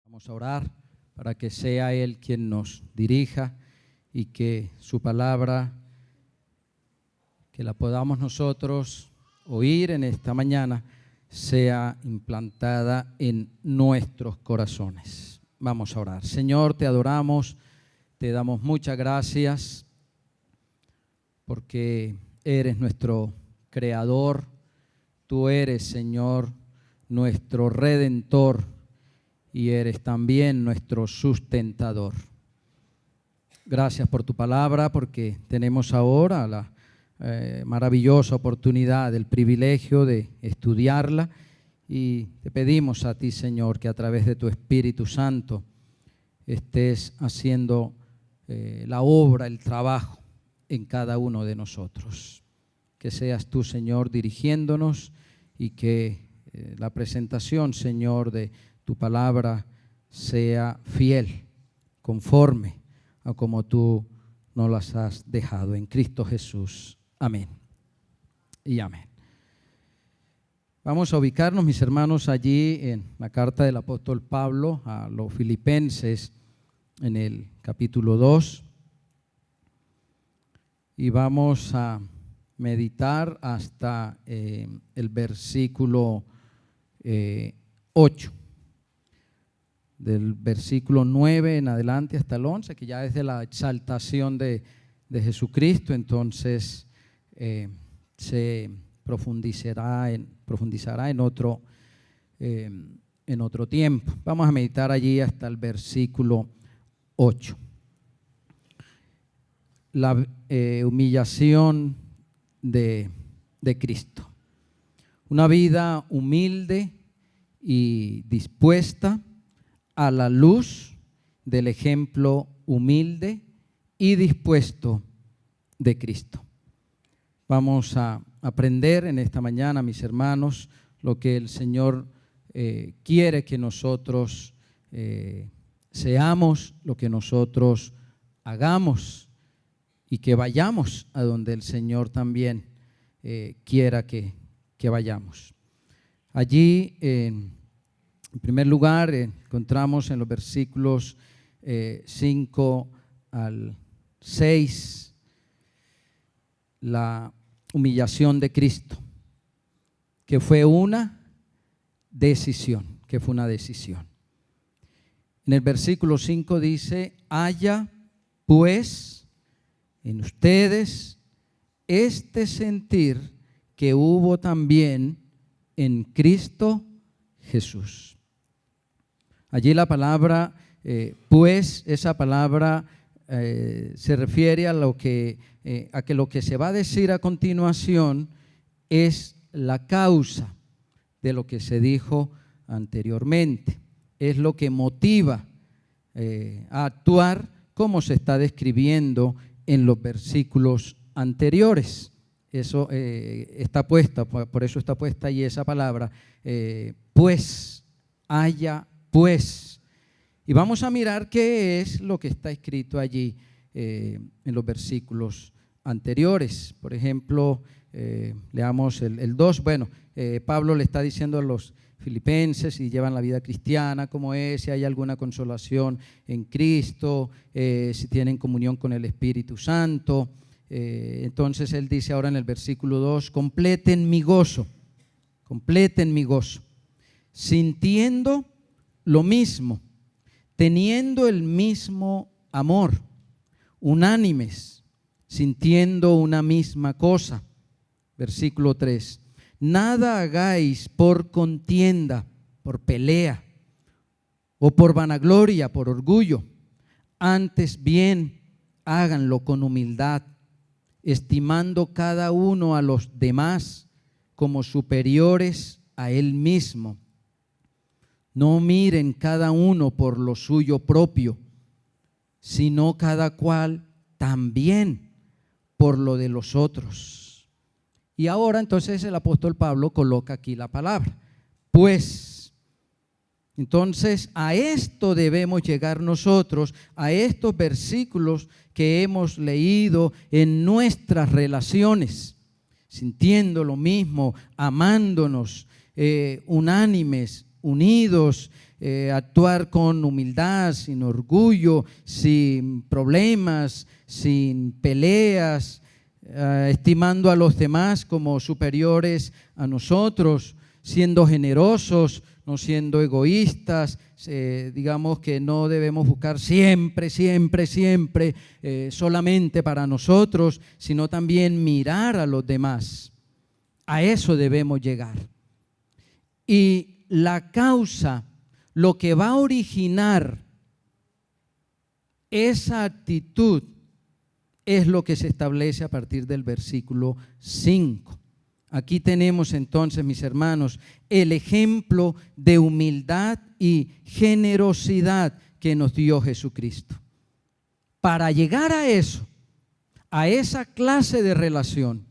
Vamos a orar para que sea Él quien nos dirija y que su palabra, que la podamos nosotros oír en esta mañana, sea implantada en nuestros corazones. Vamos a orar. Señor, te adoramos, te damos muchas gracias porque eres nuestro creador. Tú eres, Señor, nuestro redentor y eres también nuestro sustentador. Gracias por tu palabra, porque tenemos ahora la maravillosa oportunidad, el privilegio de estudiarla, y te pedimos a ti, Señor, que a través de tu Espíritu Santo estés haciendo la obra, el trabajo en cada uno de nosotros. Que seas tú, Señor, dirigiéndonos y que la presentación, Señor, de tu palabra sea fiel, conforme a como tú nos las has dejado en Cristo Jesús. Amén y amén. Vamos a ubicarnos, mis hermanos, allí en la carta del apóstol Pablo a los Filipenses en el capítulo 2 y vamos a meditar hasta el versículo 8. Del versículo 9 en adelante hasta el 11, que ya es de la exaltación de Jesucristo. Entonces se profundizará en otro tiempo. Vamos a meditar allí hasta el versículo 8. La humillación de Cristo. Una vida humilde y dispuesta a la luz del ejemplo humilde y dispuesto de Cristo. Vamos a aprender en esta mañana, mis hermanos, lo que el Señor quiere que nosotros seamos, lo que nosotros hagamos y que vayamos a donde el Señor también quiera que vayamos. Allí, en primer lugar, encontramos en los versículos 5 al 6 la humillación de Cristo, que fue una decisión, En el versículo 5 dice: haya pues en ustedes este sentir que hubo también en Cristo Jesús. Allí la palabra pues, esa palabra se refiere a que lo que se va a decir a continuación es la causa de lo que se dijo anteriormente. Es lo que motiva a actuar como se está describiendo en los versículos anteriores. Eso está puesta, por eso está puesta ahí esa palabra, pues, haya pues. Y vamos a mirar qué es lo que está escrito allí en los versículos anteriores. Por ejemplo, leamos el 2. Bueno, Pablo le está diciendo a los filipenses si llevan la vida cristiana, cómo es, si hay alguna consolación en Cristo, si tienen comunión con el Espíritu Santo. Entonces él dice ahora en el versículo 2: completen mi gozo, sintiendo lo mismo, teniendo el mismo amor, unánimes, sintiendo una misma cosa. Versículo 3: nada hagáis por contienda, por pelea, o por vanagloria, por orgullo, antes bien háganlo con humildad, estimando cada uno a los demás como superiores a él mismo. No miren cada uno por lo suyo propio, sino cada cual también por lo de los otros. Y ahora entonces el apóstol Pablo coloca aquí la palabra, pues. Entonces a esto debemos llegar nosotros, a estos versículos que hemos leído en nuestras relaciones, sintiendo lo mismo, amándonos, unánimes, unidos, actuar con humildad, sin orgullo, sin problemas, sin peleas, estimando a los demás como superiores a nosotros, siendo generosos, no siendo egoístas. Digamos que no debemos buscar siempre solamente para nosotros, sino también mirar a los demás. A eso debemos llegar. Y la causa, lo que va a originar esa actitud, es lo que se establece a partir del versículo 5. Aquí tenemos entonces, mis hermanos, el ejemplo de humildad y generosidad que nos dio Jesucristo. Para llegar a eso, a esa clase de relación,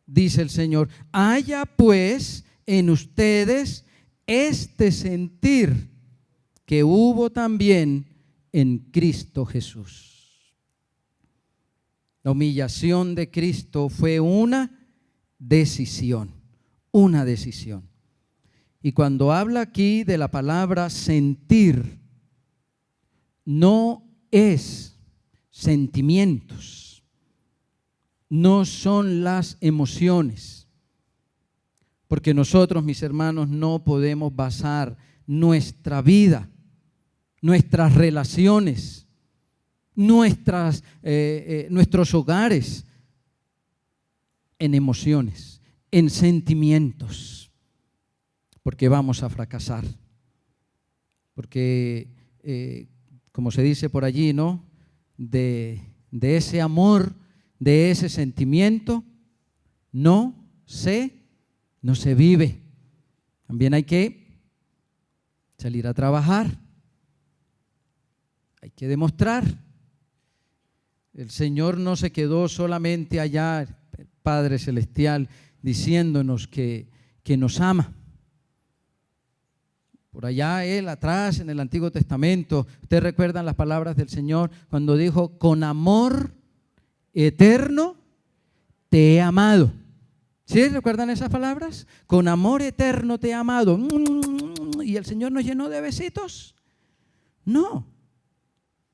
dice el Señor, haya pues en ustedes este sentir que hubo también en Cristo Jesús. La humillación de Cristo fue una decisión. Y cuando habla aquí de la palabra sentir, no es sentimientos, no son las emociones, porque nosotros, mis hermanos, no podemos basar nuestra vida, nuestras relaciones, nuestros hogares en emociones, en sentimientos, porque vamos a fracasar. Porque, como se dice por allí, ¿no? De ese amor, de ese sentimiento, no se vive. También hay que salir a trabajar, hay que demostrar. El Señor no se quedó solamente allá, el Padre Celestial, diciéndonos que nos ama. Por allá Él, atrás en el Antiguo Testamento, ustedes recuerdan las palabras del Señor cuando dijo, con amor eterno te he amado. ¿Sí recuerdan esas palabras? Con amor eterno te he amado. ¿Y el Señor nos llenó de besitos? No,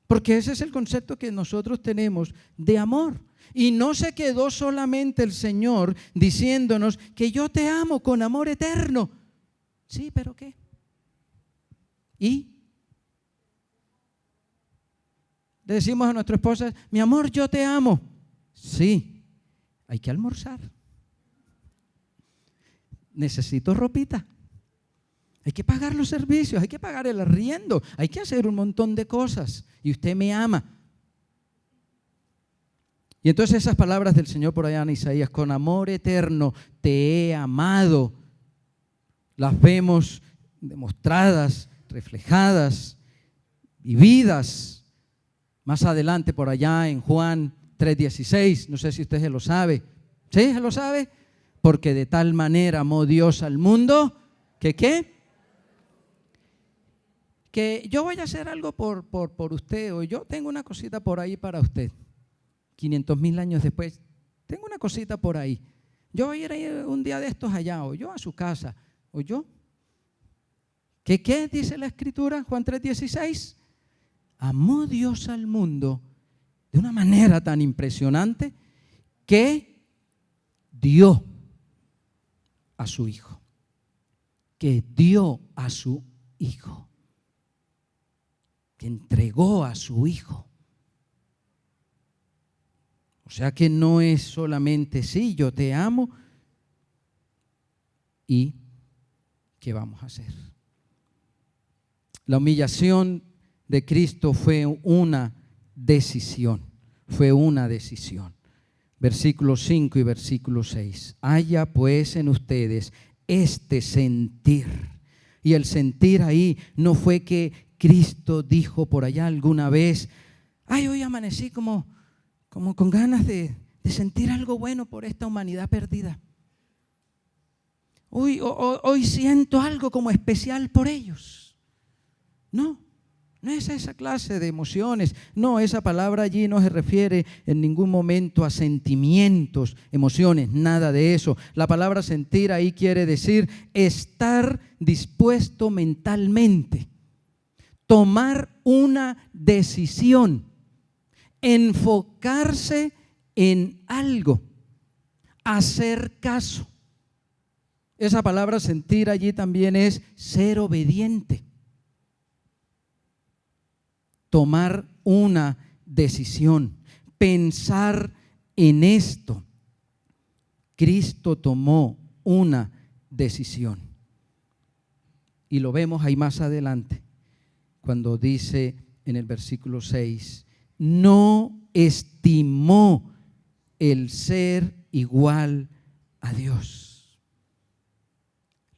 porque ese es el concepto que nosotros tenemos de amor. Y no se quedó solamente el Señor diciéndonos que yo te amo con amor eterno. Sí, pero ¿qué? ¿Y? Le decimos a nuestra esposa, mi amor, yo te amo. Sí, hay que almorzar. Necesito ropita. Hay que pagar los servicios, hay que pagar el arriendo, hay que hacer un montón de cosas. Y usted me ama. Y entonces esas palabras del Señor por allá en Isaías, con amor eterno te he amado, las vemos demostradas, reflejadas, vividas. Más adelante por allá en Juan 3:16, no sé si usted se lo sabe. ¿Sí? ¿Se lo sabe? Porque de tal manera amó Dios al mundo, que ¿qué? Que yo voy a hacer algo por usted, o yo tengo una cosita por ahí para usted. 500,000 años después, tengo una cosita por ahí. Yo voy a ir un día de estos allá, o yo a su casa, o yo. ¿Qué dice la Escritura? Juan 3:16. Amó Dios al mundo de una manera tan impresionante que dio a su Hijo. Que dio a su Hijo. Que entregó a su Hijo. O sea que no es solamente sí, yo te amo y ¿qué vamos a hacer? La humillación de Cristo fue una decisión, Versículo 5 y versículo 6. Haya pues en ustedes este sentir. Y el sentir ahí no fue que Cristo dijo por allá alguna vez, ay, hoy amanecí como con ganas de sentir algo bueno por esta humanidad perdida. Hoy siento algo como especial por ellos. No, No es esa clase de emociones. No, esa palabra allí no se refiere en ningún momento a sentimientos, emociones, nada de eso. La palabra sentir ahí quiere decir estar dispuesto mentalmente, tomar una decisión, enfocarse en algo, hacer caso. Esa palabra sentir allí también es ser obediente. Tomar una decisión, pensar en esto. Cristo tomó una decisión. Y lo vemos ahí más adelante, cuando dice en el versículo 6, no estimó el ser igual a Dios.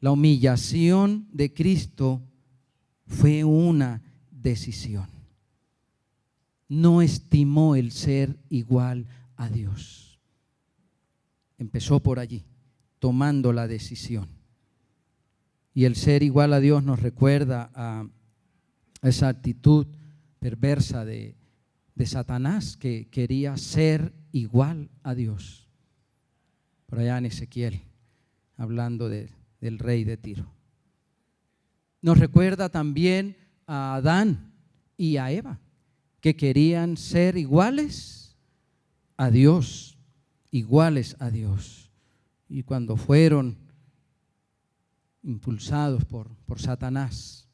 La humillación de Cristo fue una decisión. No estimó el ser igual a Dios. Empezó por allí, tomando la decisión. Y el ser igual a Dios nos recuerda a esa actitud perversa de Satanás, que quería ser igual a Dios. Por allá en Ezequiel, hablando del rey de Tiro. Nos recuerda también a Adán y a Eva, que querían ser iguales a Dios, iguales a Dios. Y cuando fueron impulsados por Satanás,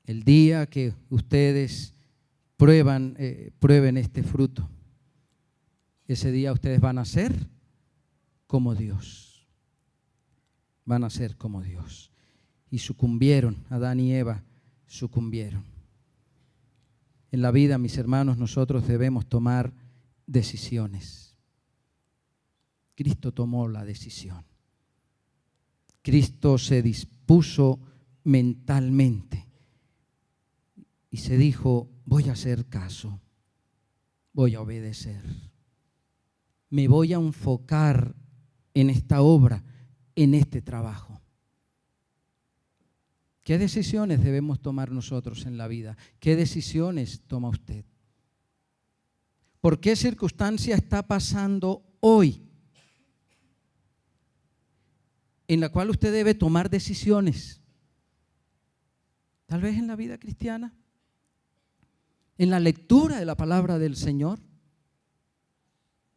el día que ustedes prueben este fruto, ese día ustedes van a ser como Dios. Van a ser como Dios. Y sucumbieron, Adán y Eva sucumbieron. En la vida, mis hermanos, nosotros debemos tomar decisiones. Cristo tomó la decisión. Cristo se dispuso mentalmente y se dijo, voy a hacer caso, voy a obedecer. Me voy a enfocar en esta obra, en este trabajo. ¿Qué decisiones debemos tomar nosotros en la vida? ¿Qué decisiones toma usted? ¿Por qué circunstancia está pasando hoy en la cual usted debe tomar decisiones? Tal vez en la vida cristiana, en la lectura de la palabra del Señor.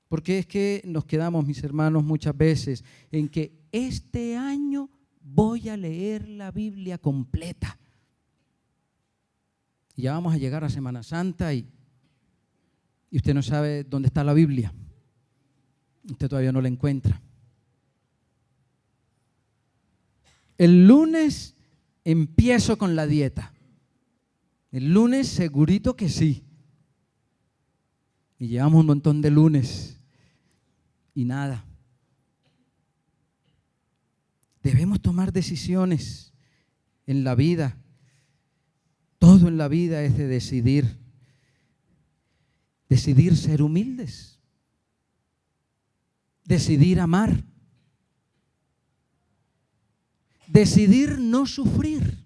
Porque es que nos quedamos, mis hermanos, muchas veces en que este año voy a leer la Biblia completa. Y ya vamos a llegar a Semana Santa y usted no sabe dónde está la Biblia. Usted todavía no la encuentra. El lunes empiezo con la dieta. El lunes segurito que sí. Y llevamos un montón de lunes y nada. Debemos tomar decisiones en la vida. Todo en la vida es de decidir. Decidir ser humildes. Decidir amar. Decidir no sufrir.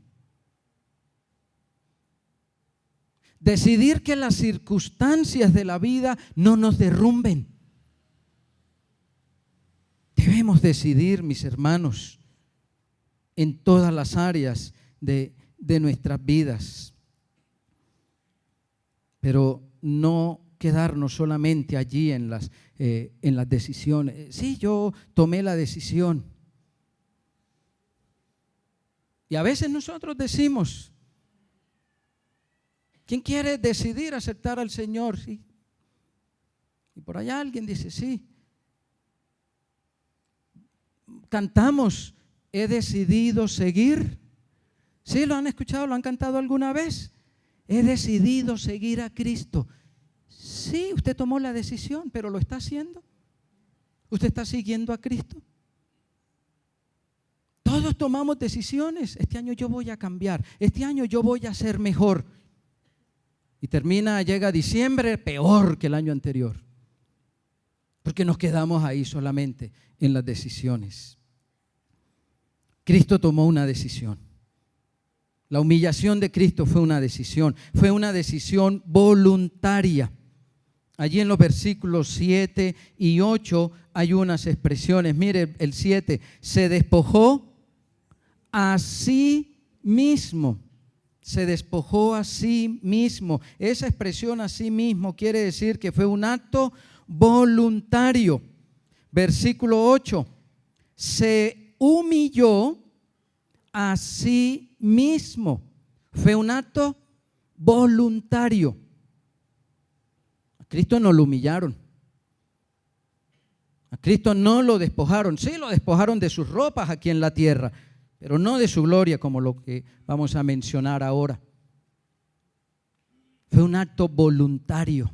Decidir que las circunstancias de la vida no nos derrumben. Debemos decidir, mis hermanos, en todas las áreas de nuestras vidas. Pero no quedarnos solamente allí en las decisiones. Sí, yo tomé la decisión. Y a veces nosotros decimos, ¿quién quiere decidir aceptar al Señor? Sí. Y por allá alguien dice, sí. Cantamos, he decidido seguir. ¿Sí lo han escuchado? ¿Lo han cantado alguna vez? He decidido seguir a Cristo. Sí, usted tomó la decisión, pero ¿lo está haciendo? ¿Usted está siguiendo a Cristo? Todos tomamos decisiones. Este año yo voy a cambiar. Este año yo voy a ser mejor. Y llega diciembre peor que el año anterior. Porque nos quedamos ahí solamente en las decisiones. Cristo tomó una decisión. La humillación de Cristo fue una decisión voluntaria. Allí en los versículos 7 y 8 hay unas expresiones. Mire el 7, se despojó a sí mismo. Se despojó a sí mismo. Esa expresión a sí mismo quiere decir que fue un acto voluntario. Versículo 8, se humilló a sí mismo. Fue un acto voluntario. A Cristo no lo humillaron. A Cristo no lo despojaron. Sí, lo despojaron de sus ropas aquí en la tierra, pero no de su gloria, como lo que vamos a mencionar ahora. Fue un acto voluntario.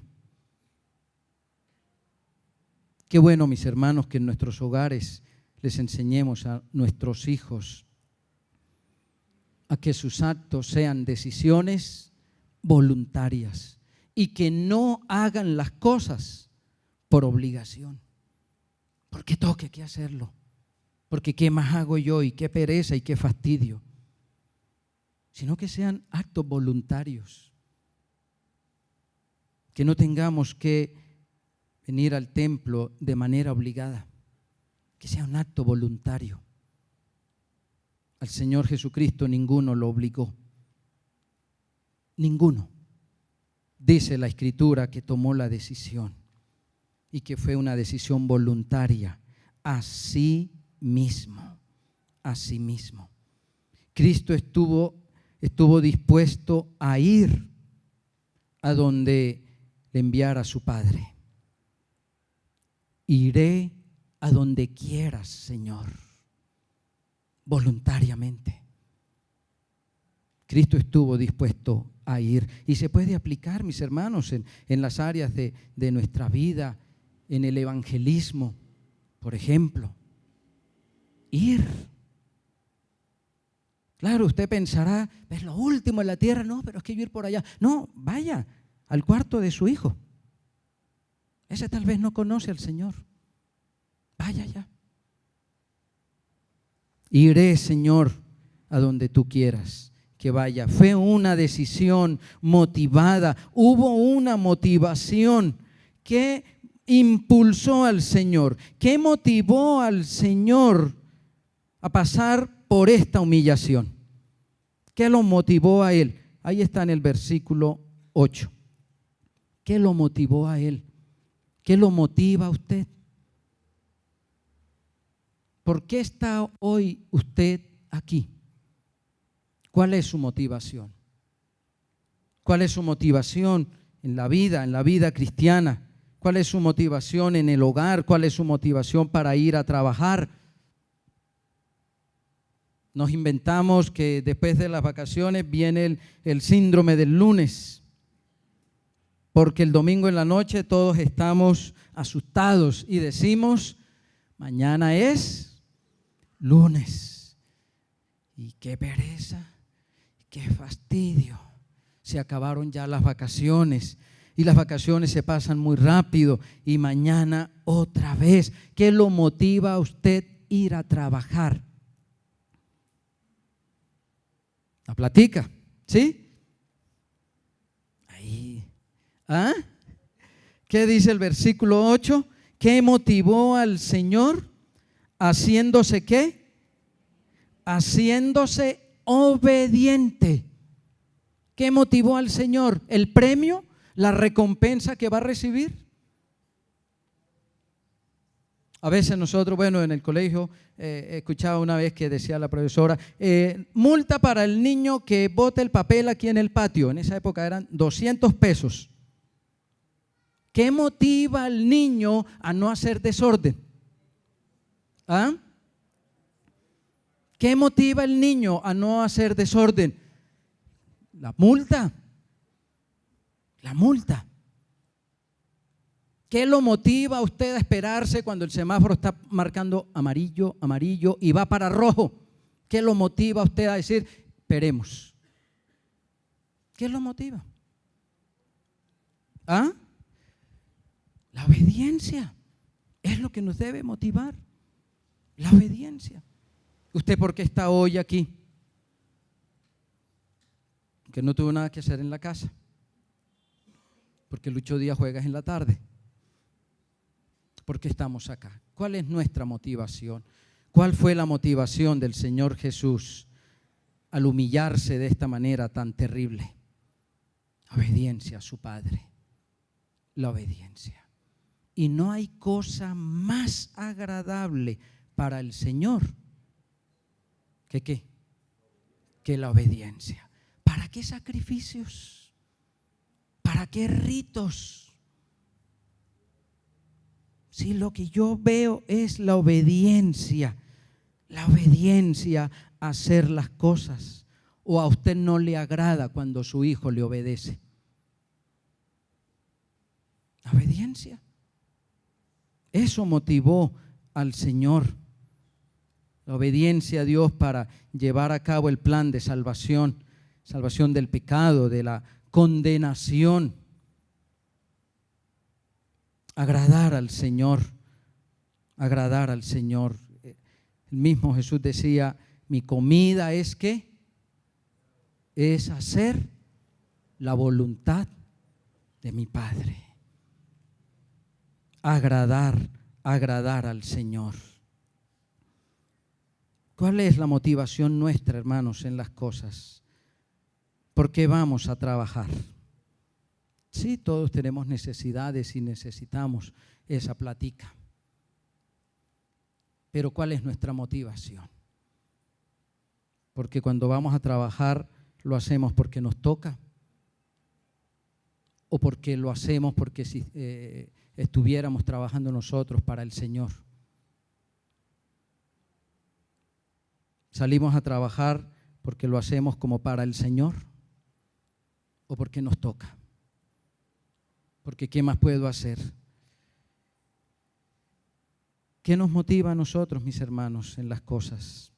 Qué bueno, mis hermanos, que en nuestros hogares les enseñemos a nuestros hijos a que sus actos sean decisiones voluntarias y que no hagan las cosas por obligación. Porque toque que hacerlo. Porque qué más hago yo y qué pereza y qué fastidio. Sino que sean actos voluntarios. Que no tengamos que venir al templo de manera obligada. Que sea un acto voluntario. Al Señor Jesucristo ninguno lo obligó. Ninguno. Dice la Escritura que tomó la decisión y que fue una decisión voluntaria a sí mismo. A sí mismo. Cristo estuvo dispuesto a ir a donde le enviara su Padre. Iré a donde quieras, Señor, voluntariamente. Cristo estuvo dispuesto a ir y se puede aplicar, mis hermanos, en las áreas de nuestra vida, en el evangelismo, por ejemplo. Ir. Claro, usted pensará, es lo último en la tierra, no, pero es que yo ir por allá. No, vaya al cuarto de su hijo. Ese tal vez no conoce al Señor. Vaya ya. Iré, Señor, a donde tú quieras que vaya. Fue una decisión motivada. Hubo una motivación que impulsó al Señor, que motivó al Señor a pasar por esta humillación. ¿Qué lo motivó a Él? Ahí está en el versículo 8. ¿Qué lo motivó a Él? ¿Qué lo motiva a usted? ¿Por qué está hoy usted aquí? ¿Cuál es su motivación? ¿Cuál es su motivación en la vida cristiana? ¿Cuál es su motivación en el hogar? ¿Cuál es su motivación para ir a trabajar? Nos inventamos que después de las vacaciones viene el síndrome del lunes, porque el domingo en la noche todos estamos asustados y decimos, mañana es lunes. Y qué pereza, qué fastidio. Se acabaron ya las vacaciones y las vacaciones se pasan muy rápido y mañana otra vez. ¿Qué lo motiva a usted ir a trabajar? La platica, ¿sí? Ahí. ¿Ah? ¿Qué dice el versículo 8? ¿Qué motivó al Señor? ¿Haciéndose qué? Haciéndose obediente. ¿Qué motivó al Señor? ¿El premio? ¿La recompensa que va a recibir? A veces nosotros, en el colegio escuchaba una vez que decía la profesora, multa para el niño que bote el papel aquí en el patio. En esa época eran 200 pesos. ¿Qué motiva al niño a no hacer desorden? ¿Ah? ¿Qué motiva al niño a no hacer desorden? La multa. La multa. ¿Qué lo motiva a usted a esperarse cuando el semáforo está marcando amarillo, amarillo y va para rojo? ¿Qué lo motiva a usted a decir, esperemos? ¿Qué lo motiva? ¿Ah? La obediencia es lo que nos debe motivar. La obediencia. ¿Usted por qué está hoy aquí? Porque no tuvo nada que hacer en la casa. Porque el 8 días juegas en la tarde. Porque estamos acá. ¿Cuál es nuestra motivación? ¿Cuál fue la motivación del Señor Jesús al humillarse de esta manera tan terrible? Obediencia a su Padre. La obediencia. Y no hay cosa más agradable para el Señor que la obediencia. ¿Para qué sacrificios? ¿Para qué ritos? Si lo que yo veo es la obediencia a hacer las cosas. ¿O a usted no le agrada cuando su hijo le obedece? Obediencia. Eso motivó al Señor. La obediencia a Dios para llevar a cabo el plan de salvación, salvación del pecado, de la condenación. Agradar al Señor, agradar al Señor. El mismo Jesús decía, mi comida es ¿qué? Es hacer la voluntad de mi Padre. Agradar al Señor. ¿Cuál es la motivación nuestra, hermanos, en las cosas? ¿Por qué vamos a trabajar? Sí, todos tenemos necesidades y necesitamos esa plática. Pero ¿cuál es nuestra motivación? Porque cuando vamos a trabajar, ¿lo hacemos porque nos toca? ¿O porque lo hacemos porque si estuviéramos trabajando nosotros para el Señor? ¿Salimos a trabajar porque lo hacemos como para el Señor? ¿O porque nos toca? Porque ¿qué más puedo hacer? ¿Qué nos motiva a nosotros, mis hermanos, en las cosas?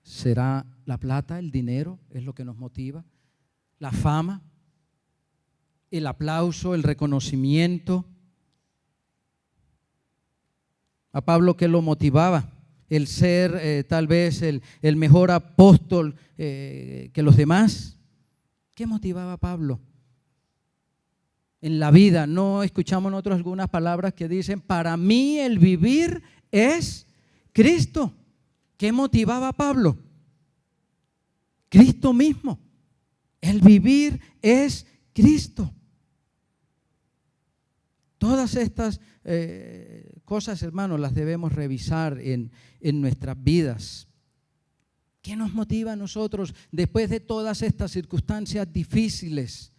¿Será la plata, el dinero? ¿Es lo que nos motiva? ¿La fama? ¿El aplauso, el reconocimiento? A Pablo, ¿qué lo motivaba? El ser tal vez el mejor apóstol que los demás. ¿Qué motivaba a Pablo? En la vida, ¿no escuchamos nosotros algunas palabras que dicen, para mí el vivir es Cristo? ¿Qué motivaba a Pablo? Cristo mismo. El vivir es Cristo. Todas estas cosas, hermanos, las debemos revisar en nuestras vidas. ¿Qué nos motiva a nosotros después de todas estas circunstancias difíciles?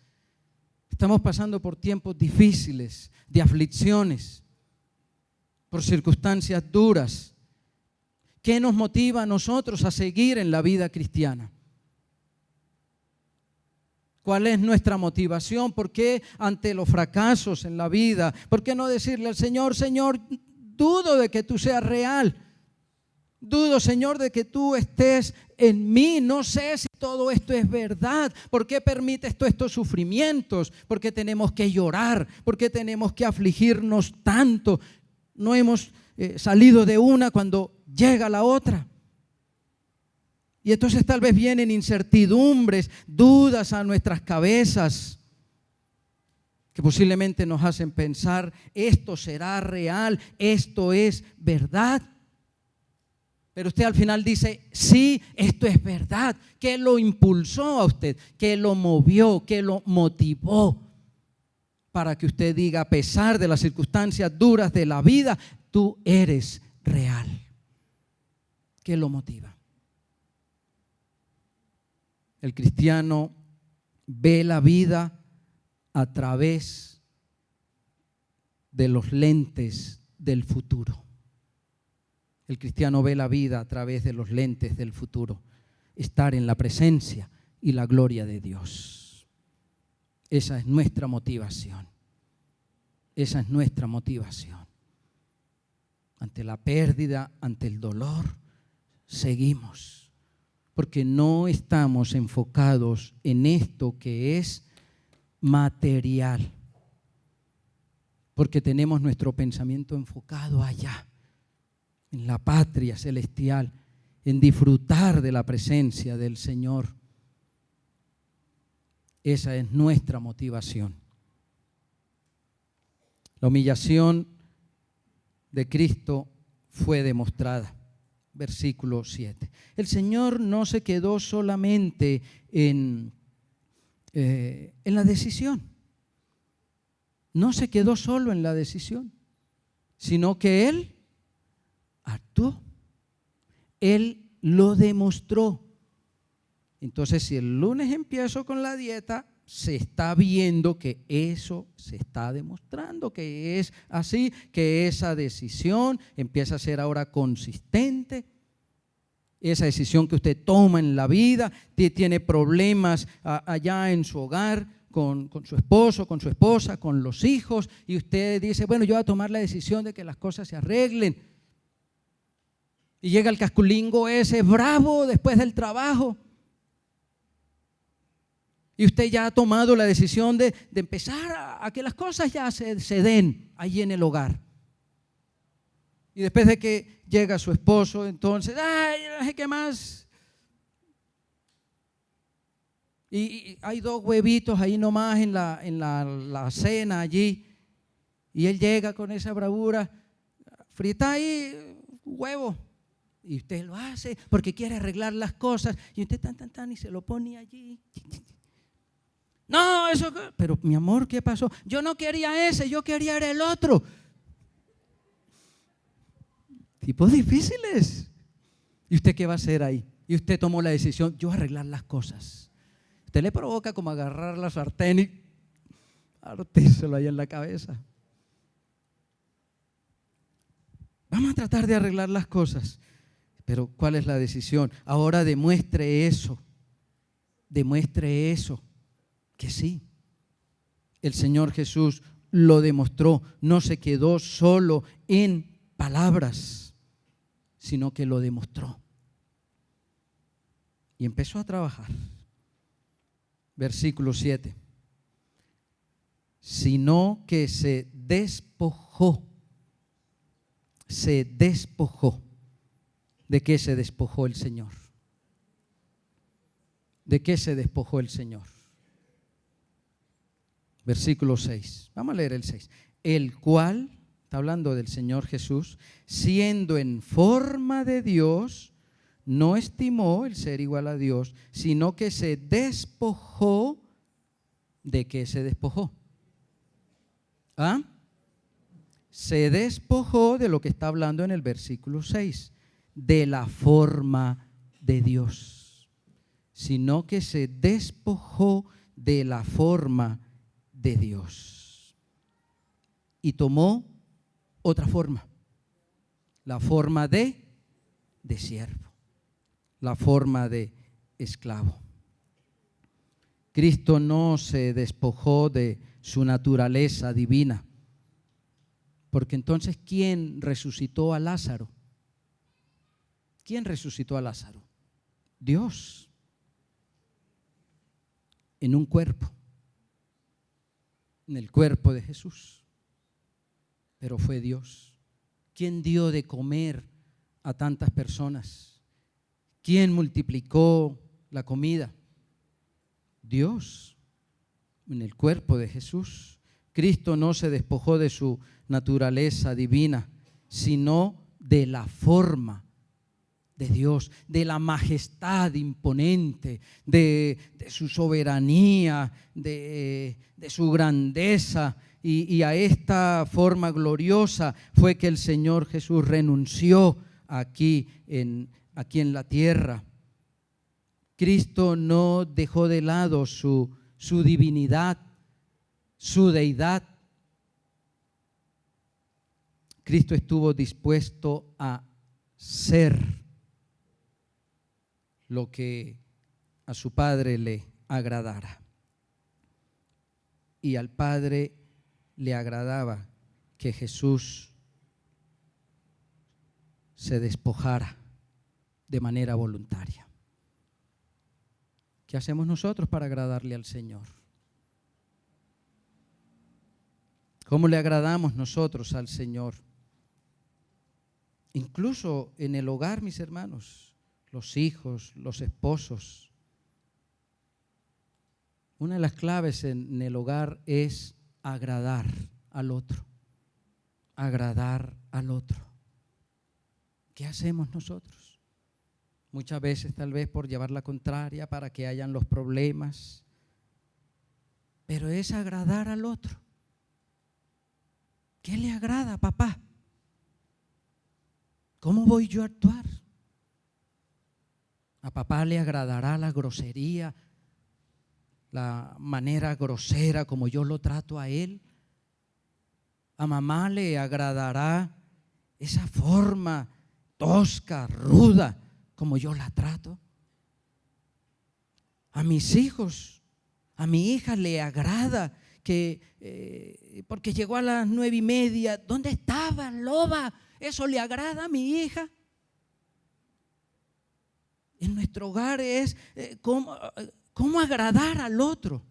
Estamos pasando por tiempos difíciles, de aflicciones, por circunstancias duras. ¿Qué nos motiva a nosotros a seguir en la vida cristiana? ¿Cuál es nuestra motivación? ¿Por qué ante los fracasos en la vida? ¿Por qué no decirle al Señor, Señor, dudo de que tú seas real? Dudo, Señor, de que tú estés en mí. No sé si todo esto es verdad. ¿Por qué permites todos estos sufrimientos? ¿Por qué tenemos que llorar? ¿Por qué tenemos que afligirnos tanto? No hemos salido de una cuando llega la otra. Y entonces tal vez vienen incertidumbres, dudas a nuestras cabezas que posiblemente nos hacen pensar, esto será real, esto es verdad. Pero usted al final dice, sí, esto es verdad. ¿Qué lo impulsó a usted? ¿Qué lo movió? ¿Qué lo motivó? Para que usted diga, a pesar de las circunstancias duras de la vida, tú eres real. ¿Qué lo motiva? El cristiano ve la vida a través de los lentes del futuro. El cristiano ve la vida a través de los lentes del futuro. Estar en la presencia y la gloria de Dios. Esa es nuestra motivación. Esa es nuestra motivación. Ante la pérdida, ante el dolor, seguimos. Porque no estamos enfocados en esto que es material. Porque tenemos nuestro pensamiento enfocado allá, en la patria celestial, en disfrutar de la presencia del Señor. Esa es nuestra motivación. La humillación de Cristo fue demostrada. Versículo 7. El Señor no se quedó solamente en la decisión. No se quedó solo en la decisión, sino que Él actuó. Él lo demostró. Entonces, si el lunes empiezo con la dieta, se está viendo que eso se está demostrando, que es así, que esa decisión empieza a ser ahora consistente. Esa decisión que usted toma en la vida, tiene problemas allá en su hogar, con su esposo, con su esposa, con los hijos, y usted dice, bueno, yo voy a tomar la decisión de que las cosas se arreglen. Y llega el casculingo ese bravo después del trabajo. Y usted ya ha tomado la decisión de empezar a que las cosas ya se den allí en el hogar. Y después de que llega su esposo, entonces, ay, no sé qué más. Y hay 2 huevitos ahí nomás en la cena allí. Y él llega con esa bravura, frita ahí huevo. Y usted lo hace porque quiere arreglar las cosas. Y usted tan y se lo pone allí. No, eso, pero mi amor, ¿qué pasó? Yo no quería ese, yo quería era el otro. Tipos difíciles. ¿Y usted qué va a hacer ahí? Y usted tomó la decisión, yo arreglar las cosas. Usted le provoca como agarrar la sartén y artírselo ahí en la cabeza. Vamos a tratar de arreglar las cosas. Pero ¿cuál es la decisión? Ahora demuestre eso, que sí. El Señor Jesús lo demostró, no se quedó solo en palabras, sino que lo demostró. Y empezó a trabajar. Versículo 7. Sino que se despojó. Se despojó. ¿De qué se despojó el Señor? ¿De qué se despojó el Señor? Versículo 6. Vamos a leer el 6. El cual, está hablando del Señor Jesús, siendo en forma de Dios, no estimó el ser igual a Dios, sino que se despojó. ¿De qué se despojó? ¿Ah? Se despojó de lo que está hablando en el versículo 6, de la forma de Dios, sino que se despojó de la forma de Dios y tomó otra forma, la forma de siervo, la forma de esclavo. Cristo no se despojó de su naturaleza divina, porque entonces ¿quién resucitó a Lázaro? ¿Quién resucitó a Lázaro? Dios, en un cuerpo, en el cuerpo de Jesús, pero fue Dios. ¿Quién dio de comer a tantas personas? ¿Quién multiplicó la comida? Dios, en el cuerpo de Jesús. Cristo no se despojó de su naturaleza divina, sino de la forma de Dios, de la majestad imponente, de su soberanía, de su grandeza. Y a esta forma gloriosa fue que el Señor Jesús renunció aquí en la tierra. Cristo no dejó de lado su divinidad, su deidad. Cristo estuvo dispuesto a ser lo que a su Padre le agradara. Y al Padre le agradaba que Jesús se despojara de manera voluntaria. ¿Qué hacemos nosotros para agradarle al Señor? ¿Cómo le agradamos nosotros al Señor? Incluso en el hogar, mis hermanos, los hijos, los esposos. Una de las claves en el hogar es agradar al otro. Agradar al otro. ¿Qué hacemos nosotros? Muchas veces tal vez por llevar la contraria para que hayan los problemas, pero es agradar al otro. ¿Qué le agrada a papá? ¿Cómo voy yo a actuar? A papá le agradará la grosería, la manera grosera como yo lo trato a él. A mamá le agradará esa forma tosca, ruda, como yo la trato. A mis hijos, a mi hija le agrada que, porque llegó a las 9:30, ¿dónde estaba, loba? ¿Eso le agrada a mi hija? En nuestro hogar es cómo agradar al otro.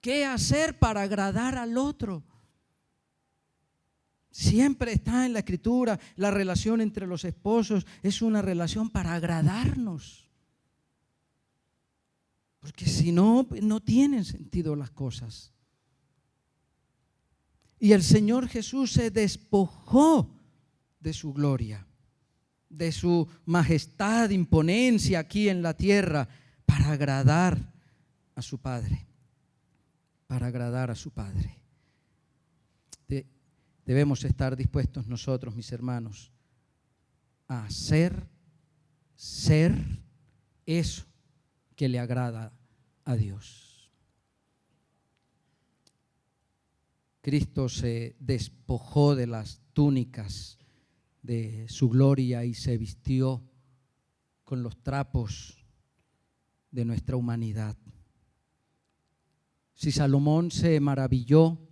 ¿Qué hacer para agradar al otro? Siempre está en la Escritura, la relación entre los esposos es una relación para agradarnos. Porque si no, no tienen sentido las cosas. Y el Señor Jesús se despojó de su gloria, de su majestad, imponencia aquí en la tierra, para agradar a su Padre. Para agradar a su Padre. Debemos estar dispuestos nosotros, mis hermanos, a ser eso que le agrada a Dios. Cristo se despojó de las túnicas de su gloria y se vistió con los trapos de nuestra humanidad. Si Salomón se maravilló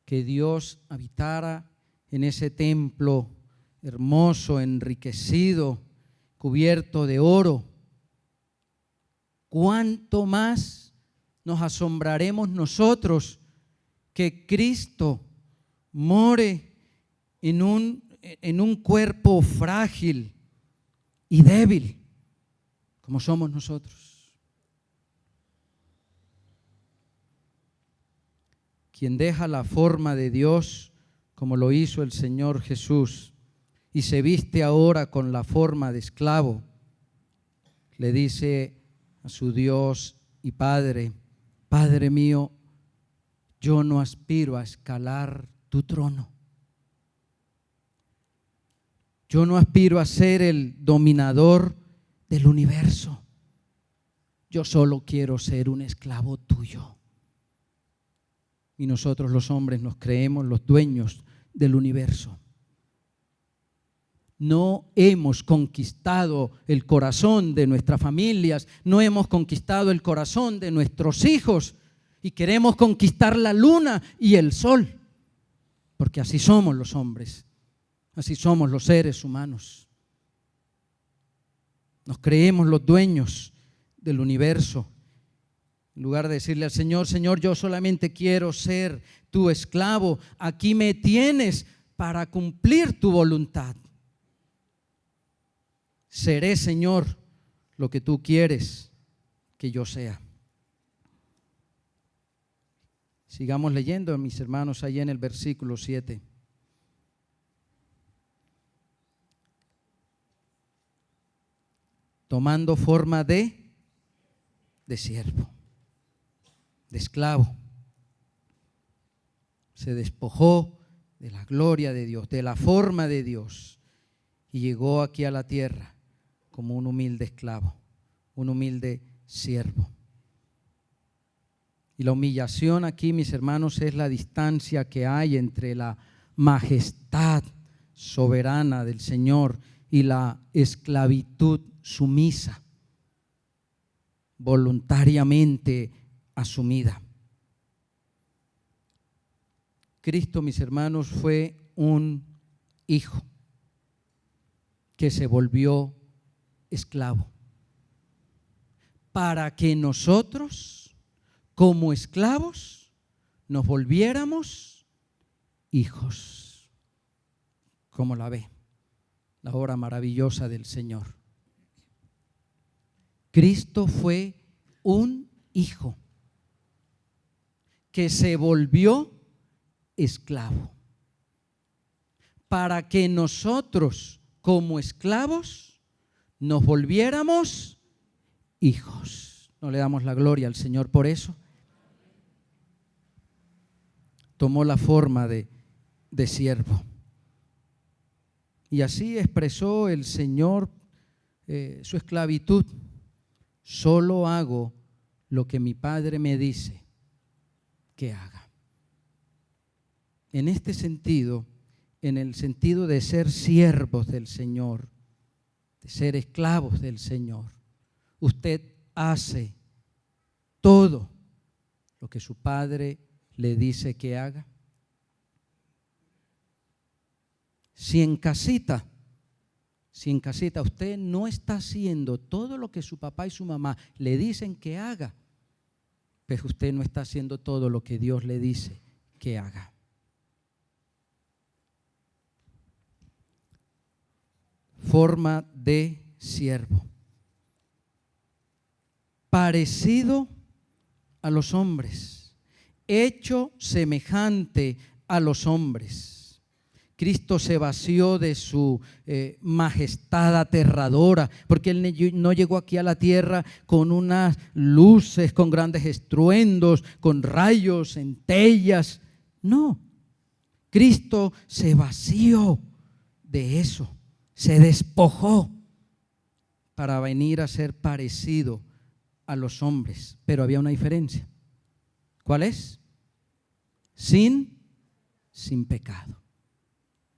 que Dios habitara en ese templo hermoso, enriquecido, cubierto de oro, ¿cuánto más nos asombraremos nosotros que Cristo more en un cuerpo frágil y débil como somos nosotros? Quien deja la forma de Dios, como lo hizo el Señor Jesús, y se viste ahora con la forma de esclavo, le dice a su Dios y Padre: Padre mío, yo no aspiro a escalar tu trono. Yo no aspiro a ser el dominador del universo. Yo solo quiero ser un esclavo tuyo. Y nosotros los hombres nos creemos los dueños del universo. No hemos conquistado el corazón de nuestras familias, no hemos conquistado el corazón de nuestros hijos y queremos conquistar la luna y el sol, porque así somos los hombres, así somos los seres humanos. Nos creemos los dueños del universo. En lugar de decirle al Señor: Señor, yo solamente quiero ser tu esclavo, aquí me tienes para cumplir tu voluntad. Seré, Señor, lo que tú quieres que yo sea. Sigamos leyendo, mis hermanos, allá en el versículo 7. Tomando forma de siervo, de esclavo. Se despojó de la gloria de Dios, de la forma de Dios, y llegó aquí a la tierra como un humilde esclavo, un humilde siervo. Y la humillación aquí, mis hermanos, es la distancia que hay entre la majestad soberana del Señor y la esclavitud sumisa, voluntariamente asumida. Cristo, mis hermanos, fue un hijo que se volvió esclavo para que nosotros, como esclavos, nos volviéramos hijos. ¿Cómo la ve? La obra maravillosa del Señor. Cristo fue un hijo, que se volvió esclavo, para que nosotros como esclavos nos volviéramos hijos. ¿No le damos la gloria al Señor por eso? Tomó la forma de siervo. Y así expresó el Señor su esclavitud. Solo hago lo que mi Padre me dice que haga. En este sentido, en el sentido de ser siervos del Señor, de ser esclavos del Señor, usted hace todo lo que su Padre le dice que haga. Si en casita usted no está haciendo todo lo que su papá y su mamá le dicen que haga, pues usted no está haciendo todo lo que Dios le dice que haga. Forma de siervo. Parecido a los hombres, hecho semejante a los hombres. Cristo se vació de su majestad aterradora, porque Él no llegó aquí a la tierra con unas luces, con grandes estruendos, con rayos, centellas. No, Cristo se vació de eso, se despojó para venir a ser parecido a los hombres. Pero había una diferencia. ¿Cuál es? Sin pecado.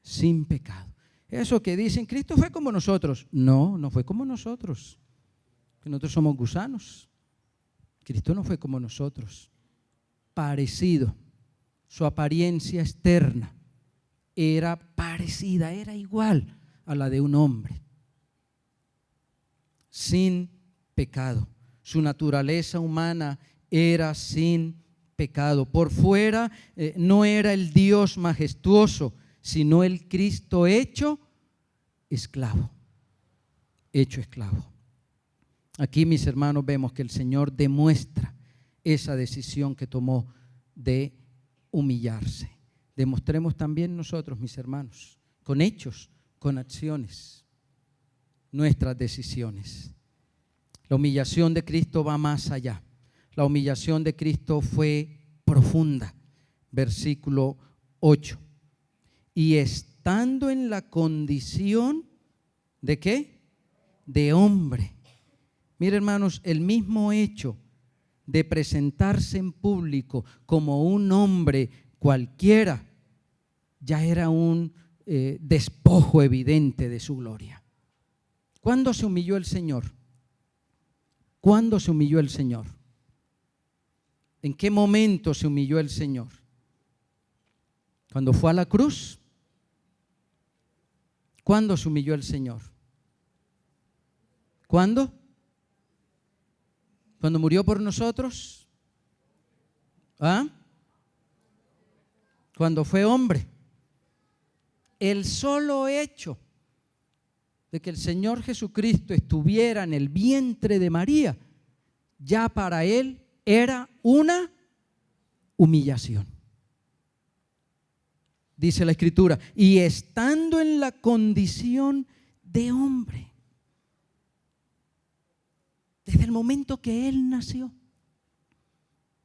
Sin pecado. Eso que dicen, Cristo fue como nosotros. No, no fue como nosotros. Que nosotros somos gusanos. Cristo no fue como nosotros. Parecido. Su apariencia externa era parecida, era igual a la de un hombre. Sin pecado. Su naturaleza humana era sin pecado. Por fuera no era el Dios majestuoso, sino el Cristo hecho esclavo. Hecho esclavo. Aquí, mis hermanos, vemos que el Señor demuestra esa decisión que tomó de humillarse. Demostremos también nosotros, mis hermanos, con hechos, con acciones, nuestras decisiones. La humillación de Cristo va más allá. La humillación de Cristo fue profunda. Versículo 8. Y estando en la condición ¿de qué? De hombre. Mire, hermanos, el mismo hecho de presentarse en público como un hombre cualquiera ya era un despojo evidente de su gloria. ¿Cuándo se humilló el Señor? ¿Cuándo se humilló el Señor? ¿En qué momento se humilló el Señor? ¿Cuando fue a la cruz? ¿Cuándo se humilló el Señor? ¿Cuándo? ¿Cuando murió por nosotros? ¿Ah? Cuando fue hombre. El solo hecho de que el Señor Jesucristo estuviera en el vientre de María, ya para Él era una humillación. Dice la Escritura, y estando en la condición de hombre, desde el momento que Él nació,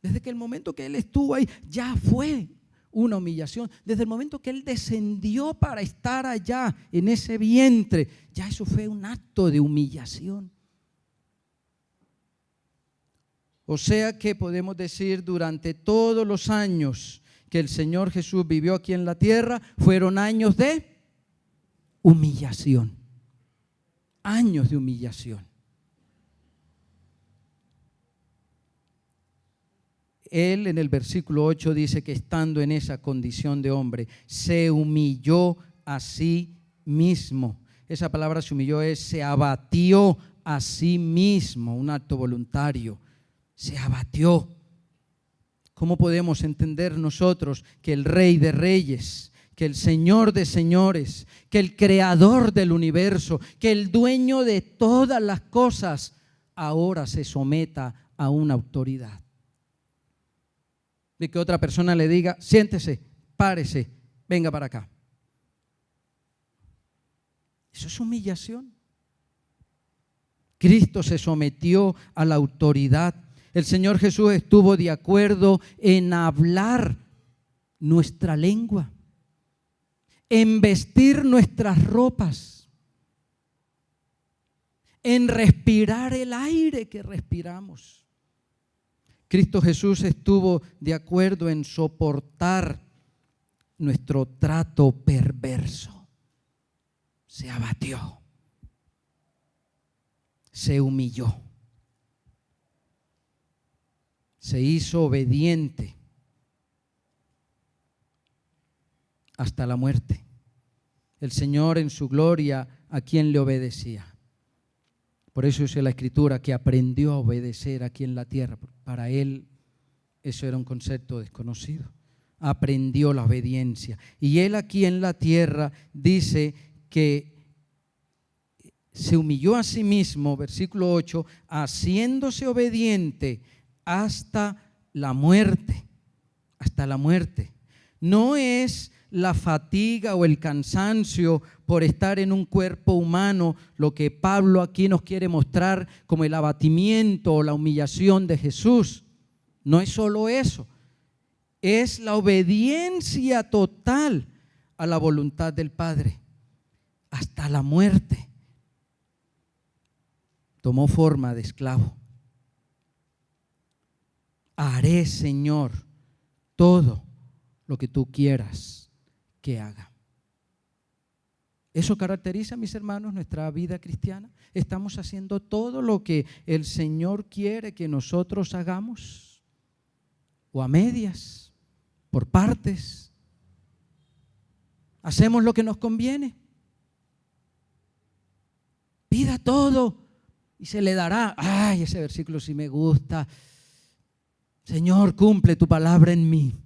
desde que el momento que Él estuvo ahí, ya fue una humillación. Desde el momento que Él descendió para estar allá en ese vientre, ya eso fue un acto de humillación. O sea que podemos decir, durante todos los años que el Señor Jesús vivió aquí en la tierra, fueron años de humillación. Años de humillación. Él en el versículo 8 dice que estando en esa condición de hombre, se humilló a sí mismo. Esa palabra se humilló es se abatió a sí mismo, un acto voluntario. Se abatió. ¿Cómo podemos entender nosotros que el Rey de Reyes, que el Señor de Señores, que el Creador del universo, que el dueño de todas las cosas, ahora se someta a una autoridad. De que otra persona le diga, siéntese, párese, venga para acá. Eso es humillación. Cristo se sometió a la autoridad. El Señor Jesús estuvo de acuerdo en hablar nuestra lengua, en vestir nuestras ropas, en respirar el aire que respiramos. Cristo Jesús estuvo de acuerdo en soportar nuestro trato perverso. Se abatió, se humilló, se hizo obediente hasta la muerte. El Señor en su gloria, ¿a quién le obedecía? Por eso dice la Escritura que aprendió a obedecer aquí en la tierra. Para él eso era un concepto desconocido. Aprendió la obediencia. Y él aquí en la tierra dice que se humilló a sí mismo, versículo 8, haciéndose obediente hasta la muerte. Hasta la muerte. No es la fatiga o el cansancio por estar en un cuerpo humano lo que Pablo aquí nos quiere mostrar como el abatimiento o la humillación de Jesús. No es solo eso, es la obediencia total a la voluntad del Padre hasta la muerte. Tomó forma de esclavo. Haré, Señor, todo lo que tú quieras que haga. Eso caracteriza, mis hermanos, nuestra vida cristiana. ¿Estamos haciendo todo lo que el Señor quiere que nosotros hagamos? ¿O a medias? ¿Por partes? ¿Hacemos lo que nos conviene? Pida todo y se le dará. Ay, ese versículo sí me gusta. Señor, cumple tu palabra en mí.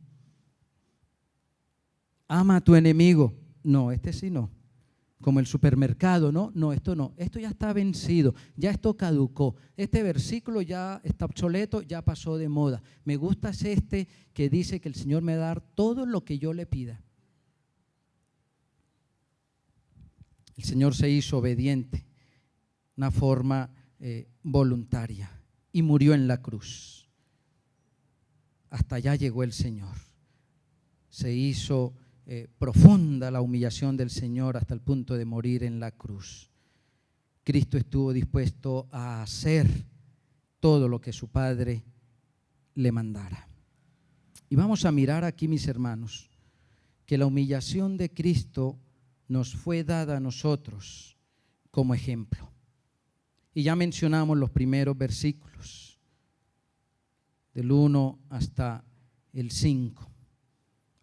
Ama a tu enemigo. No, este sí no. Como el supermercado, no, esto no. Esto ya está vencido, ya esto caducó. Este versículo ya está obsoleto, ya pasó de moda. Me gusta es este que dice que el Señor me va a dar todo lo que yo le pida. El Señor se hizo obediente, una forma voluntaria, y murió en la cruz. Hasta allá llegó el Señor. Se hizo profunda la humillación del Señor hasta el punto de morir en la cruz. Cristo estuvo dispuesto a hacer todo lo que su Padre le mandara. Y vamos a mirar aquí, mis hermanos, que la humillación de Cristo nos fue dada a nosotros como ejemplo. Y ya mencionamos los primeros versículos, del 1 hasta el 5.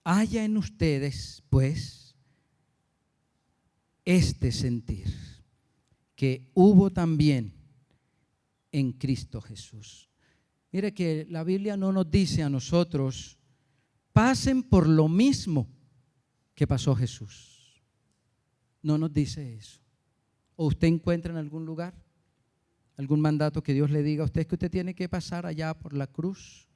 Haya en ustedes, pues, este sentir que hubo también en Cristo Jesús. Mire que la Biblia no nos dice a nosotros, pasen por lo mismo que pasó Jesús. No nos dice eso. ¿O usted encuentra en algún lugar algún mandato que Dios le diga a usted que usted tiene que pasar allá por la cruz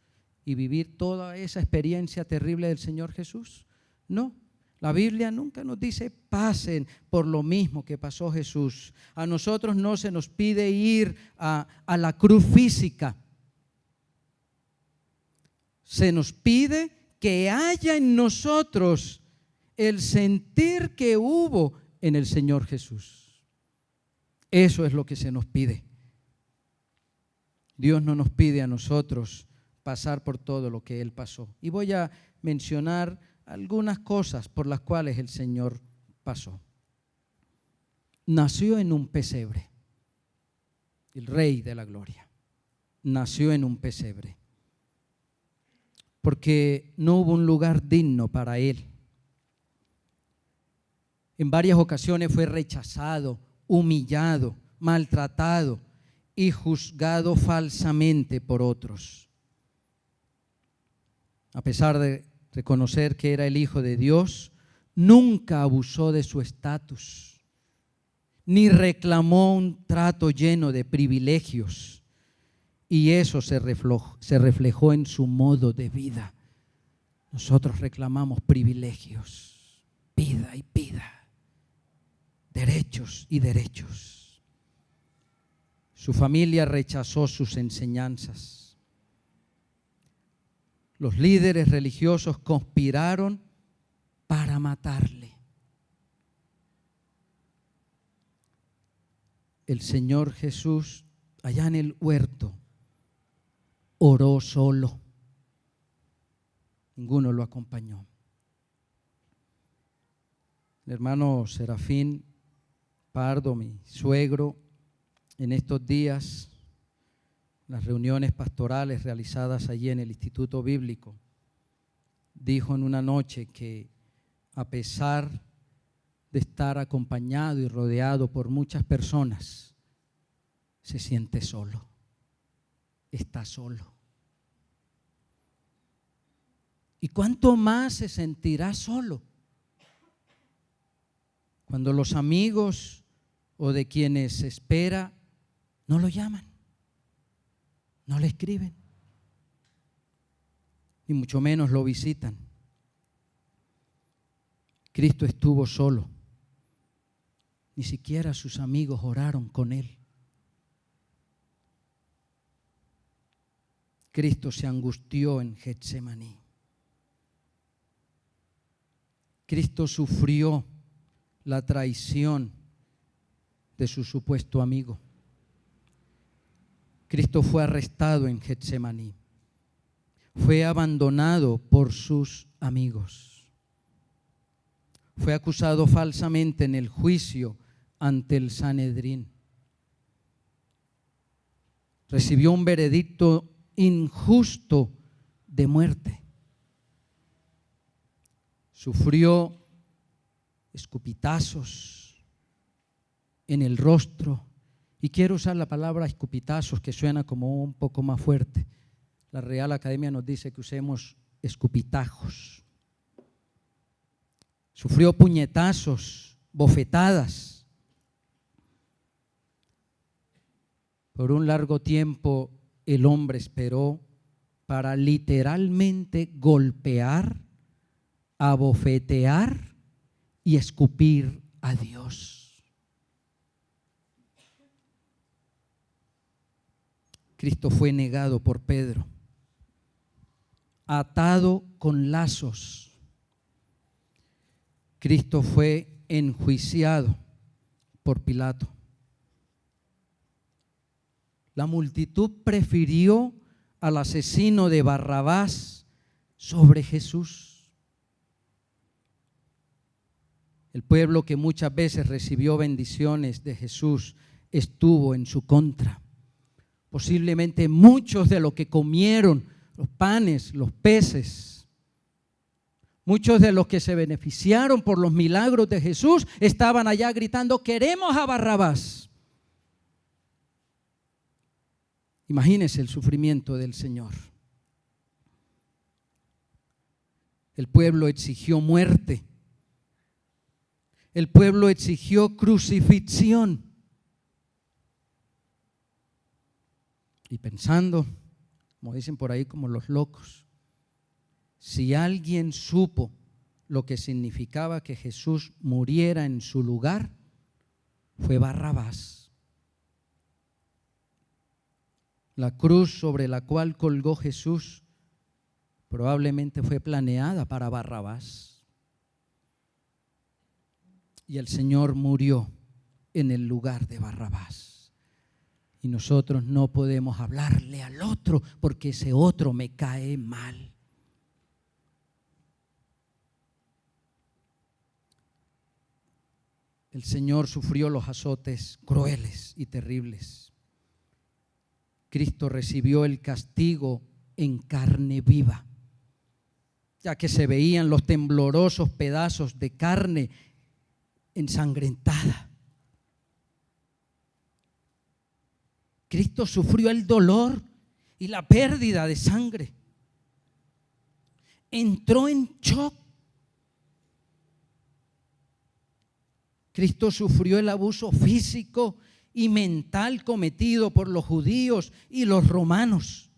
y vivir toda esa experiencia terrible del Señor Jesús? No, la Biblia nunca nos dice pasen por lo mismo que pasó Jesús. A nosotros no se nos pide ir a la cruz física. Se nos pide que haya en nosotros el sentir que hubo en el Señor Jesús. Eso es lo que se nos pide. Dios no nos pide a nosotros pasar por todo lo que Él pasó. Y voy a mencionar algunas cosas por las cuales el Señor pasó. Nació en un pesebre. El Rey de la Gloria nació en un pesebre. Porque no hubo un lugar digno para Él. En varias ocasiones fue rechazado, humillado, maltratado y juzgado falsamente por otros. A pesar de reconocer que era el Hijo de Dios, nunca abusó de su estatus, ni reclamó un trato lleno de privilegios. y eso se reflejó en su modo de vida. Nosotros reclamamos privilegios, pida y pida, derechos y derechos. Su familia rechazó sus enseñanzas. Los líderes religiosos conspiraron para matarle. El Señor Jesús, allá en el huerto, oró solo. Ninguno lo acompañó. El hermano Serafín Pardo, mi suegro, en estos días, las reuniones pastorales realizadas allí en el Instituto Bíblico, dijo en una noche que a pesar de estar acompañado y rodeado por muchas personas, se siente solo, está solo. ¿Y cuánto más se sentirá solo cuando los amigos o de quienes espera no lo llaman, no le escriben, ni mucho menos lo visitan? Cristo estuvo solo, ni siquiera sus amigos oraron con él. Cristo se angustió en Getsemaní. Cristo sufrió la traición de su supuesto amigo. Cristo fue arrestado en Getsemaní. Fue abandonado por sus amigos. Fue acusado falsamente en el juicio ante el Sanedrín. Recibió un veredicto injusto de muerte. Sufrió escupitazos en el rostro. Y quiero usar la palabra escupitazos, que suena como un poco más fuerte. La Real Academia nos dice que usemos escupitajos. Sufrió puñetazos, bofetadas. Por un largo tiempo el hombre esperó para literalmente golpear, abofetear y escupir a Dios. Cristo fue negado por Pedro, atado con lazos. Cristo fue enjuiciado por Pilato. La multitud prefirió al asesino de Barrabás sobre Jesús. El pueblo que muchas veces recibió bendiciones de Jesús estuvo en su contra. Posiblemente muchos de los que comieron los panes, los peces, muchos de los que se beneficiaron por los milagros de Jesús estaban allá gritando: queremos a Barrabás. Imagínense el sufrimiento del Señor. El pueblo exigió muerte. El pueblo exigió crucifixión. Y pensando, como dicen por ahí, como los locos, si alguien supo lo que significaba que Jesús muriera en su lugar, fue Barrabás. La cruz sobre la cual colgó Jesús probablemente fue planeada para Barrabás. Y el Señor murió en el lugar de Barrabás. Y nosotros no podemos hablarle al otro porque ese otro me cae mal. El Señor sufrió los azotes crueles y terribles. Cristo recibió el castigo en carne viva, ya que se veían los temblorosos pedazos de carne ensangrentada. Cristo sufrió el dolor y la pérdida de sangre. Entró en shock. Cristo sufrió el abuso físico y mental cometido por los judíos y los romanos.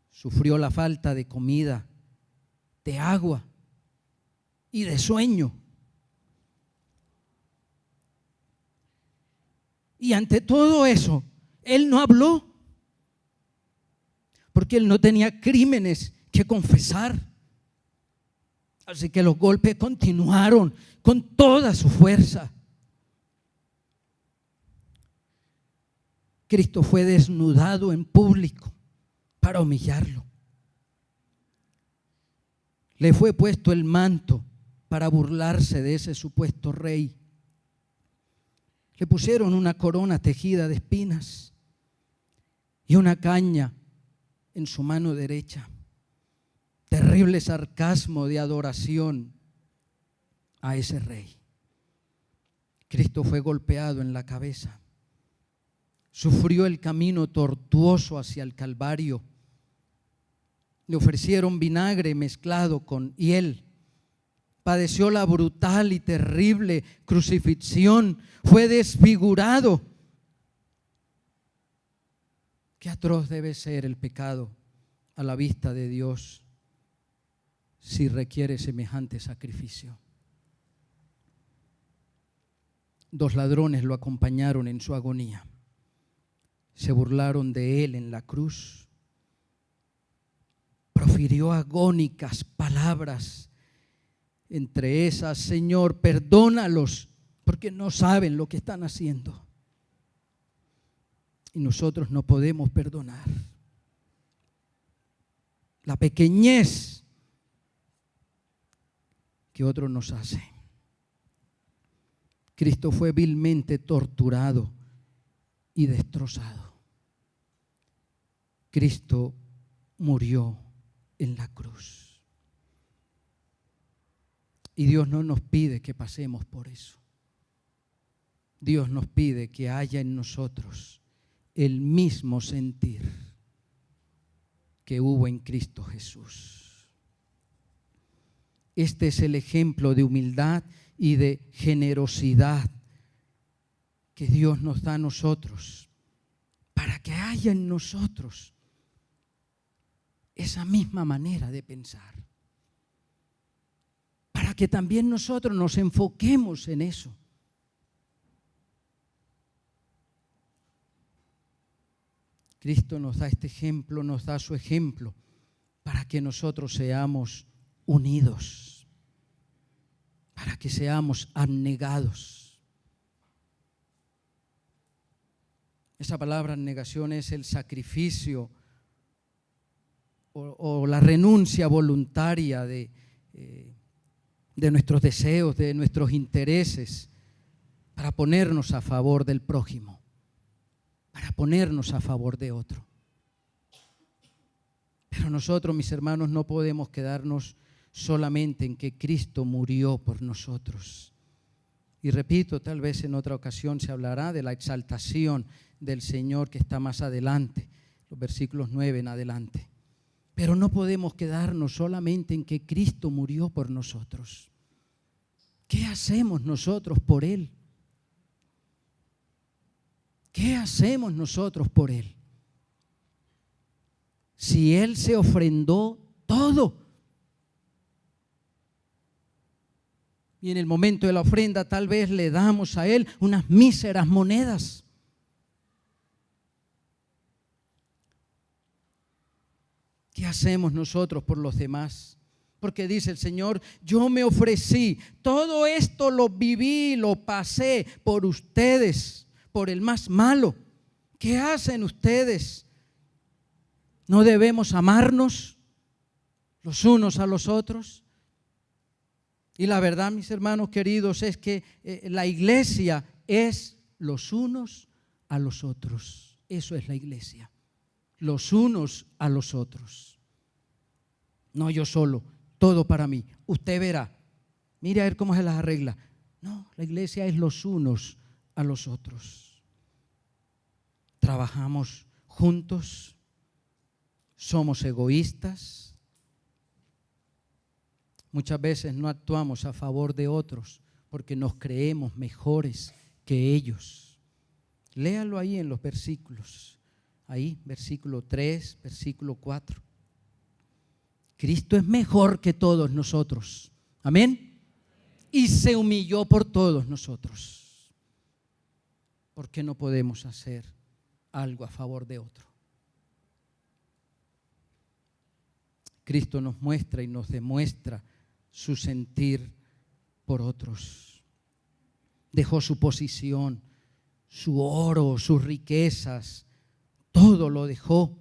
Sufrió la falta de comida, de agua y de sueño. Y ante todo eso, él no habló, porque él no tenía crímenes que confesar. Así que los golpes continuaron con toda su fuerza. Cristo fue desnudado en público para humillarlo. Le fue puesto el manto para burlarse de ese supuesto rey. Le pusieron una corona tejida de espinas y una caña en su mano derecha. Terrible sarcasmo de adoración a ese rey. Cristo fue golpeado en la cabeza. Sufrió el camino tortuoso hacia el Calvario. Le ofrecieron vinagre mezclado con hiel. Padeció la brutal y terrible crucifixión. Fue desfigurado. Qué atroz debe ser el pecado a la vista de Dios si requiere semejante sacrificio. 2 ladrones lo acompañaron en su agonía. Se burlaron de él en la cruz. Profirió agónicas palabras. Entre esas, Señor, perdónalos, porque no saben lo que están haciendo. Y nosotros no podemos perdonar la pequeñez que otro nos hace. Cristo fue vilmente torturado y destrozado. Cristo murió en la cruz. Y Dios no nos pide que pasemos por eso. Dios nos pide que haya en nosotros el mismo sentir que hubo en Cristo Jesús. Este es el ejemplo de humildad y de generosidad que Dios nos da a nosotros, para que haya en nosotros esa misma manera de pensar, para que también nosotros nos enfoquemos en eso. Cristo nos da este ejemplo, nos da su ejemplo, para que nosotros seamos unidos, para que seamos abnegados. Esa palabra abnegación es el sacrificio o la renuncia voluntaria de nuestros deseos, de nuestros intereses, para ponernos a favor del prójimo, para ponernos a favor de otro. Pero nosotros, mis hermanos, no podemos quedarnos solamente en que Cristo murió por nosotros. Y repito, tal vez en otra ocasión se hablará de la exaltación del Señor que está más adelante, los versículos 9 en adelante. Pero no podemos quedarnos solamente en que Cristo murió por nosotros. ¿Qué hacemos nosotros por Él? ¿Qué hacemos nosotros por Él? Si Él se ofrendó todo, y en el momento de la ofrenda tal vez le damos a Él unas míseras monedas. ¿Qué hacemos nosotros por los demás? Porque dice el Señor, yo me ofrecí, todo esto lo viví, lo pasé por ustedes, por el más malo. ¿Qué hacen ustedes? ¿No debemos amarnos los unos a los otros? Y la verdad, mis hermanos queridos, es que la iglesia es los unos a los otros. Eso es la iglesia, los unos a los otros. No yo solo, todo para mí. Usted verá, mire a ver cómo se las arregla. No, la iglesia es los unos a los otros. Trabajamos juntos, somos egoístas. Muchas veces no actuamos a favor de otros porque nos creemos mejores que ellos. Léalo ahí en los versículos. Ahí, versículo 3, versículo 4. Cristo es mejor que todos nosotros. Amén. Y se humilló por todos nosotros. ¿Por qué no podemos hacer algo a favor de otro? Cristo nos muestra y nos demuestra su sentir por otros. Dejó su posición, su oro, sus riquezas, todo lo dejó.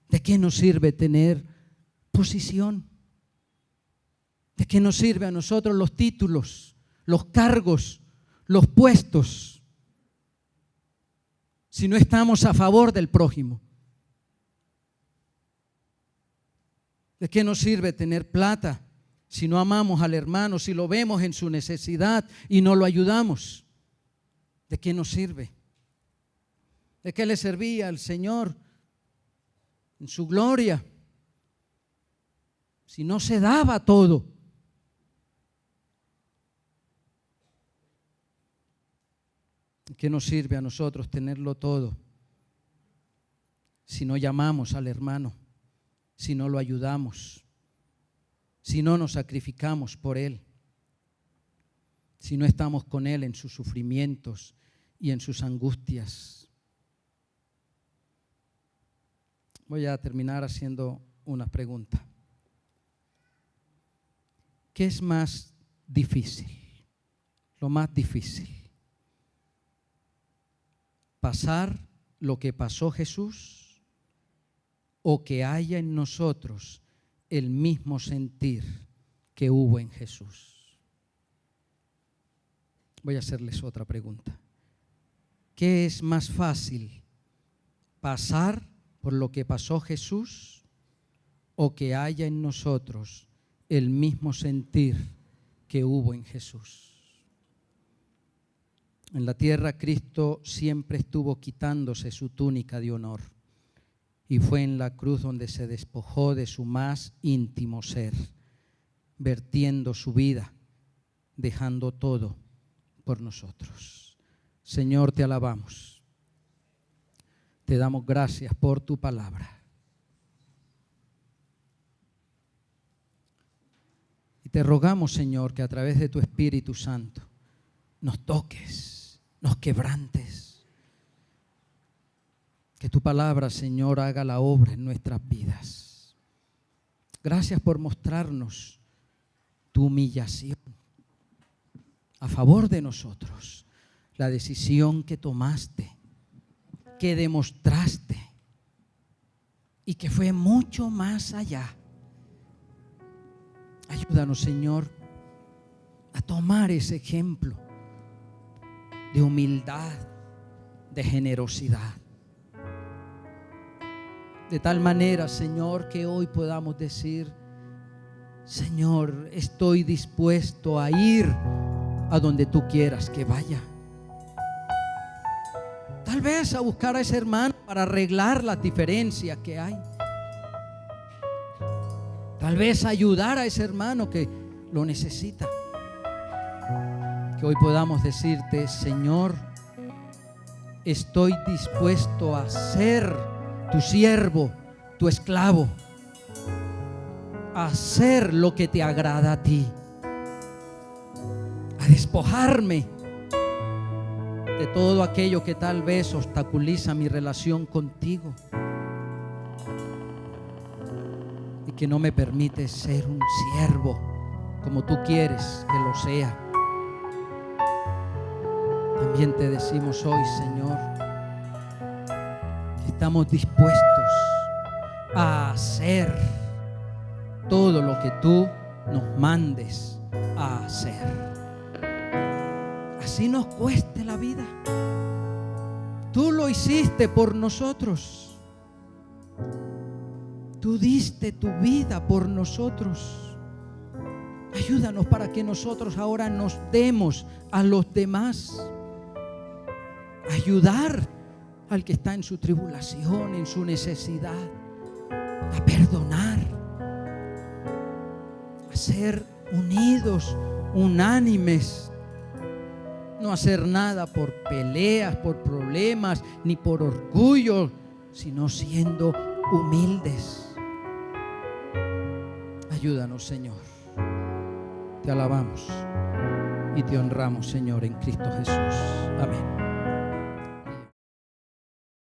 ¿De qué nos sirve tener posición? ¿De qué nos sirve a nosotros los títulos, los cargos, los puestos, si no estamos a favor del prójimo? ¿De qué nos sirve tener plata si no amamos al hermano, si lo vemos en su necesidad y no lo ayudamos? ¿De qué nos sirve? ¿De qué le servía al Señor en su gloria si no se daba todo? ¿De qué nos sirve a nosotros tenerlo todo si no llamamos al hermano, si no lo ayudamos, si no nos sacrificamos por él, si no estamos con él en sus sufrimientos y en sus angustias? Voy a terminar haciendo una pregunta. ¿Qué es más difícil? Lo más difícil. ¿Pasar lo que pasó Jesús o que haya en nosotros el mismo sentir que hubo en Jesús? Voy a hacerles otra pregunta. ¿Qué es más fácil? ¿Pasar por lo que pasó Jesús o que haya en nosotros el mismo sentir que hubo en Jesús? En la tierra Cristo siempre estuvo quitándose su túnica de honor y fue en la cruz donde se despojó de su más íntimo ser, vertiendo su vida, dejando todo por nosotros. Señor, te alabamos. Te damos gracias por tu palabra. Y te rogamos, Señor, que a través de tu Espíritu Santo nos toques, nos quebrantes. Que tu palabra, Señor, haga la obra en nuestras vidas. Gracias por mostrarnos tu humillación a favor de nosotros, la decisión que tomaste, que demostraste y que fue mucho más allá. Ayúdanos, Señor, a tomar ese ejemplo de humildad, de generosidad. De tal manera, Señor, que hoy podamos decir: Señor, estoy dispuesto a ir a donde tú quieras que vaya. Tal vez a buscar a ese hermano para arreglar las diferencias que hay. Tal vez ayudar a ese hermano que lo necesita. Que hoy podamos decirte: Señor, estoy dispuesto a ser tu siervo, tu esclavo, a hacer lo que te agrada a ti, a despojarme de todo aquello que tal vez obstaculiza mi relación contigo y que no me permite ser un siervo como tú quieres que lo sea. También te decimos hoy, Señor, que estamos dispuestos a hacer todo lo que tú nos mandes a hacer. Así nos cueste la vida. Tú lo hiciste por nosotros. Tú diste tu vida por nosotros. Ayúdanos para que nosotros ahora nos demos a los demás. Ayudar al que está en su tribulación, en su necesidad. A perdonar. A ser unidos, unánimes. No hacer nada por peleas, por problemas, ni por orgullo, sino siendo humildes. Ayúdanos, Señor. Te alabamos y te honramos, Señor, en Cristo Jesús. Amén.